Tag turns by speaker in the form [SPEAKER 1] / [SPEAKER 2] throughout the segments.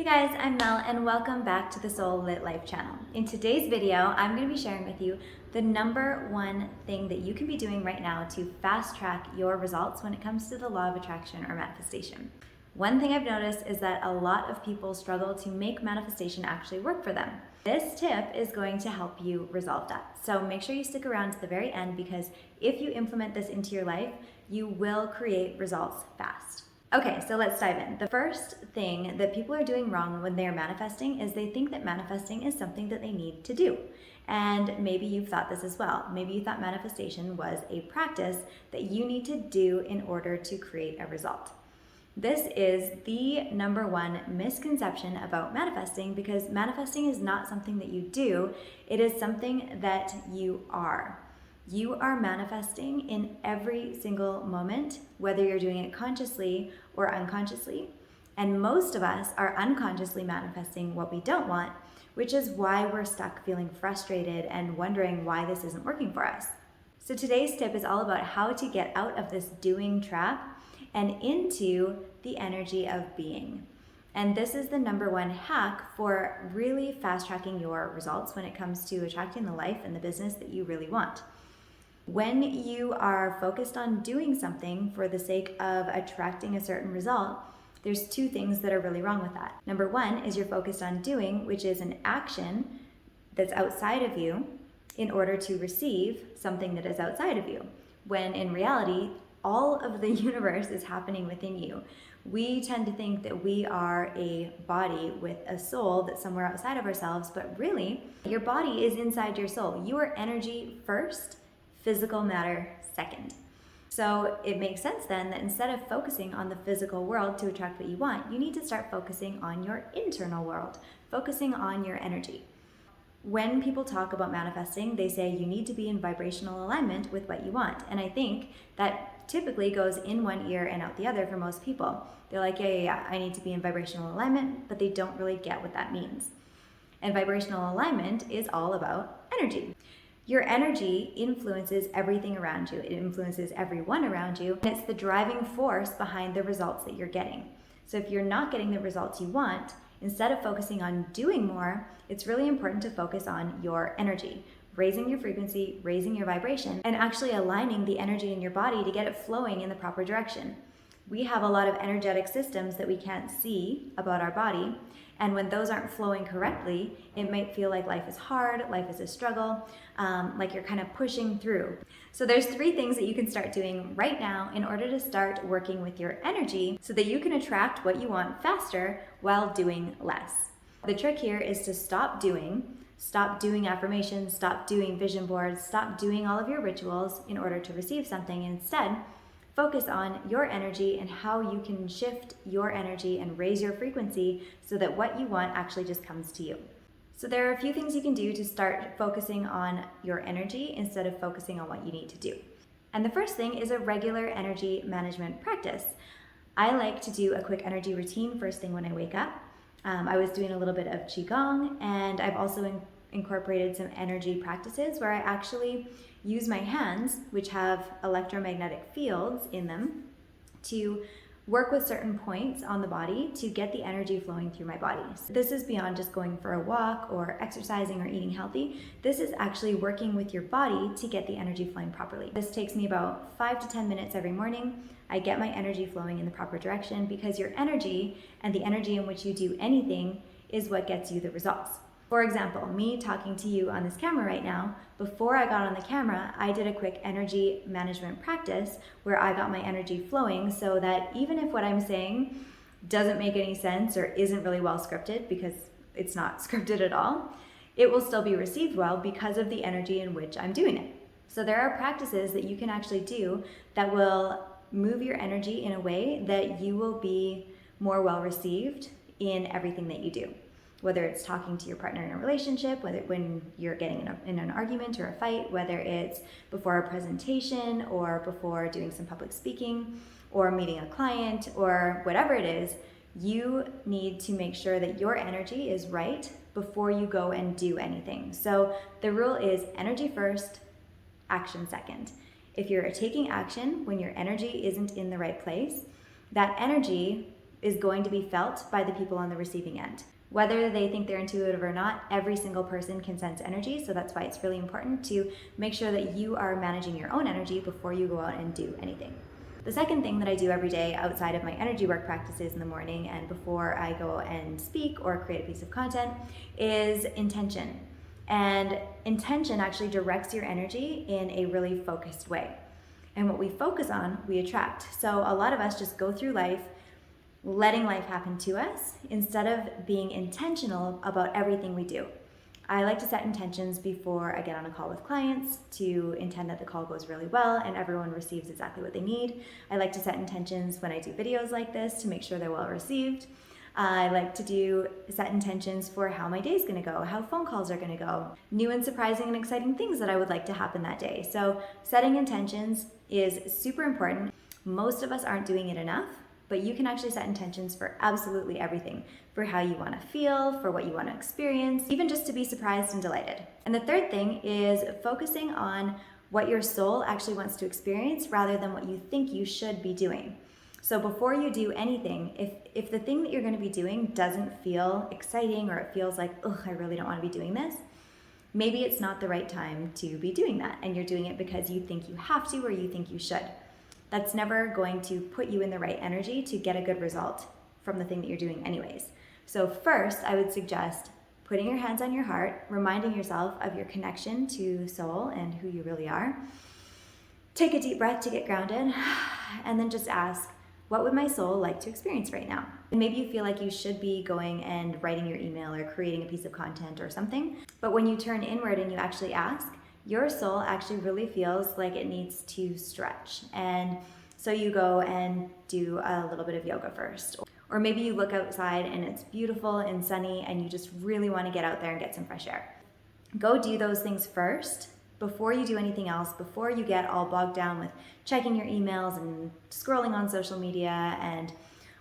[SPEAKER 1] Hey guys, I'm Mel and welcome back to the Soul Lit Life channel. In today's video, I'm going to be sharing with you the number one thing that you can be doing right now to fast track your results when it comes to the law of attraction or manifestation. One thing I've noticed is that a lot of people struggle to make manifestation actually work for them. This tip is going to help you resolve that. So make sure you stick around to the very end because if you implement this into your life, you will create results fast. Okay, so let's dive in. The first thing that people are doing wrong when they're manifesting is they think that manifesting is something that they need to do. And maybe you've thought this as well. Maybe you thought manifestation was a practice that you need to do in order to create a result. This is the number one misconception about manifesting because manifesting is not something that you do, it is something that you are. You are manifesting in every single moment, whether you're doing it consciously or unconsciously. And most of us are unconsciously manifesting what we don't want, which is why we're stuck feeling frustrated and wondering why this isn't working for us. So today's tip is all about how to get out of this doing trap and into the energy of being. And this is the number one hack for really fast tracking your results when it comes to attracting the life and the business that you really want. When you are focused on doing something for the sake of attracting a certain result, there's two things that are really wrong with that. Number one is you're focused on doing, which is an action that's outside of you in order to receive something that is outside of you, when in reality, all of the universe is happening within you. We tend to think that we are a body with a soul that's somewhere outside of ourselves, but really, your body is inside your soul. You are energy first, physical matter second. So it makes sense then that instead of focusing on the physical world to attract what you want, you need to start focusing on your internal world, focusing on your energy. When people talk about manifesting, they say you need to be in vibrational alignment with what you want. And I think that typically goes in one ear and out the other for most people. They're like, yeah, I need to be in vibrational alignment, but they don't really get what that means. And vibrational alignment is all about energy. Your energy influences everything around you. It influences everyone around you. And it's the driving force behind the results that you're getting. So if you're not getting the results you want, instead of focusing on doing more, it's really important to focus on your energy, raising your frequency, raising your vibration, and actually aligning the energy in your body to get it flowing in the proper direction. We have a lot of energetic systems that we can't see about our body. And when those aren't flowing correctly, it might feel like life is hard, life is a struggle, like you're kind of pushing through. So there's three things that you can start doing right now in order to start working with your energy so that you can attract what you want faster while doing less. The trick here is to stop doing affirmations, stop doing vision boards, stop doing all of your rituals in order to receive something. Instead, focus on your energy and how you can shift your energy and raise your frequency so that what you want actually just comes to you. So there are a few things you can do to start focusing on your energy instead of focusing on what you need to do. And the first thing is a regular energy management practice. I like to do a quick energy routine first thing when I wake up. I was doing a little bit of Qigong, and I've also incorporated some energy practices where I actually use my hands, which have electromagnetic fields in them, to work with certain points on the body to get the energy flowing through my body. So this is beyond just going for a walk or exercising or eating healthy. This is actually working with your body to get the energy flowing properly. This takes me about 5 to 10 minutes every morning. I get my energy flowing in the proper direction because your energy and the energy in which you do anything is what gets you the results. For example, me talking to you on this camera right now, before I got on the camera, I did a quick energy management practice where I got my energy flowing so that even if what I'm saying doesn't make any sense or isn't really well scripted, because it's not scripted at all, it will still be received well because of the energy in which I'm doing it. So there are practices that you can actually do that will move your energy in a way that you will be more well received in everything that you do. Whether it's talking to your partner in a relationship, whether when you're getting in an argument or a fight, whether it's before a presentation or before doing some public speaking or meeting a client or whatever it is, you need to make sure that your energy is right before you go and do anything. So the rule is energy first, action second. If you're taking action when your energy isn't in the right place, that energy is going to be felt by the people on the receiving end. Whether they think they're intuitive or not, every single person can sense energy, so that's why it's really important to make sure that you are managing your own energy before you go out and do anything. The second thing that I do every day outside of my energy work practices in the morning and before I go and speak or create a piece of content is intention. And intention actually directs your energy in a really focused way. And what we focus on, we attract. So a lot of us just go through life letting life happen to us instead of being intentional about everything we do. I like to set intentions before I get on a call with clients to intend that the call goes really well and everyone receives exactly what they need. I like to set intentions when I do videos like this to make sure they're well received. I like to set intentions for how my day's gonna go, how phone calls are gonna go, new and surprising and exciting things that I would like to happen that day. So setting intentions is super important. Most of us aren't doing it enough, but you can actually set intentions for absolutely everything, for how you want to feel, for what you want to experience, even just to be surprised and delighted. And the third thing is focusing on what your soul actually wants to experience rather than what you think you should be doing. So before you do anything, if the thing that you're going to be doing doesn't feel exciting or it feels like, ugh, I really don't want to be doing this, maybe it's not the right time to be doing that and you're doing it because you think you have to or you think you should. That's never going to put you in the right energy to get a good result from the thing that you're doing anyways. So first, I would suggest putting your hands on your heart, reminding yourself of your connection to soul and who you really are. Take a deep breath to get grounded, and then just ask, what would my soul like to experience right now? And maybe you feel like you should be going and writing your email or creating a piece of content or something, but when you turn inward and you actually ask, your soul actually really feels like it needs to stretch. And so you go and do a little bit of yoga first. Or maybe you look outside and it's beautiful and sunny and you just really want to get out there and get some fresh air. Go do those things first before you do anything else, before you get all bogged down with checking your emails and scrolling on social media and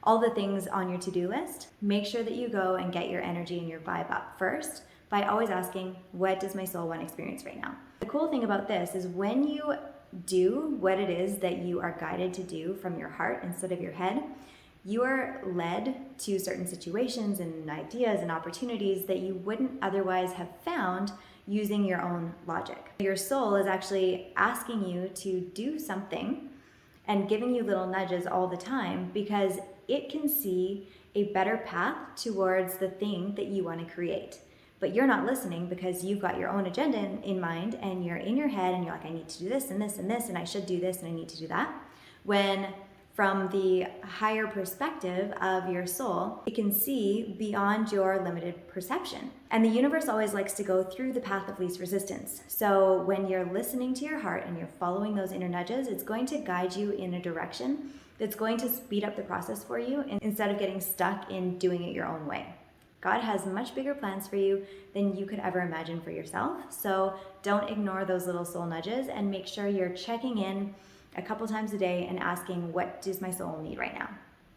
[SPEAKER 1] all the things on your to-do list. Make sure that you go and get your energy and your vibe up first by always asking, what does my soul want to experience right now? The cool thing about this is when you do what it is that you are guided to do from your heart instead of your head, you are led to certain situations and ideas and opportunities that you wouldn't otherwise have found using your own logic. Your soul is actually asking you to do something and giving you little nudges all the time because it can see a better path towards the thing that you want to create. But you're not listening because you've got your own agenda in mind and you're in your head and you're like, I need to do this and this and this and I should do this and I need to do that. When from the higher perspective of your soul, it can see beyond your limited perception. And the universe always likes to go through the path of least resistance. So when you're listening to your heart and you're following those inner nudges, it's going to guide you in a direction that's going to speed up the process for you instead of getting stuck in doing it your own way. God has much bigger plans for you than you could ever imagine for yourself. So don't ignore those little soul nudges and make sure you're checking in a couple times a day and asking, what does my soul need right now?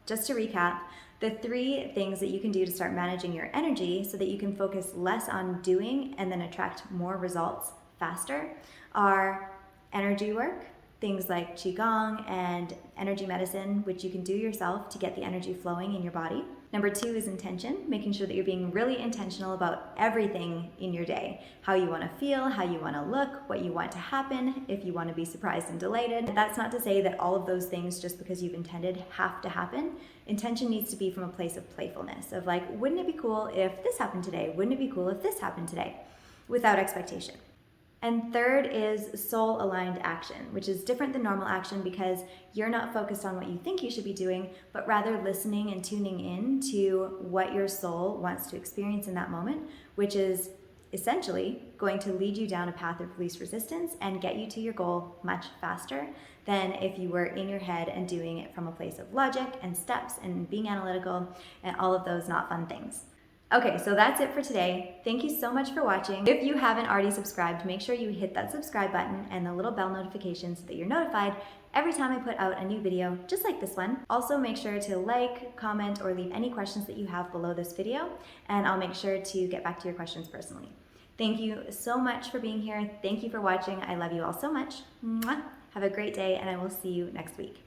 [SPEAKER 1] Just to recap, the 3 things that you can do to start managing your energy so that you can focus less on doing and then attract more results faster are energy work, things like Qigong and energy medicine, which you can do yourself to get the energy flowing in your body. Number 2 is intention, making sure that you're being really intentional about everything in your day. How you want to feel, how you want to look, what you want to happen, if you want to be surprised and delighted. That's not to say that all of those things, just because you've intended, have to happen. Intention needs to be from a place of playfulness, of like, wouldn't it be cool if this happened today? Wouldn't it be cool if this happened today? Without expectation. And third is soul-aligned action, which is different than normal action because you're not focused on what you think you should be doing, but rather listening and tuning in to what your soul wants to experience in that moment, which is essentially going to lead you down a path of least resistance and get you to your goal much faster than if you were in your head and doing it from a place of logic and steps and being analytical and all of those not fun things. Okay, so that's it for today. Thank you so much for watching. If you haven't already subscribed, make sure you hit that subscribe button and the little bell notification so that you're notified every time I put out a new video just like this one. Also, make sure to like, comment, or leave any questions that you have below this video, and I'll make sure to get back to your questions personally. Thank you so much for being here. Thank you for watching. I love you all so much. Mwah. Have a great day, and I will see you next week.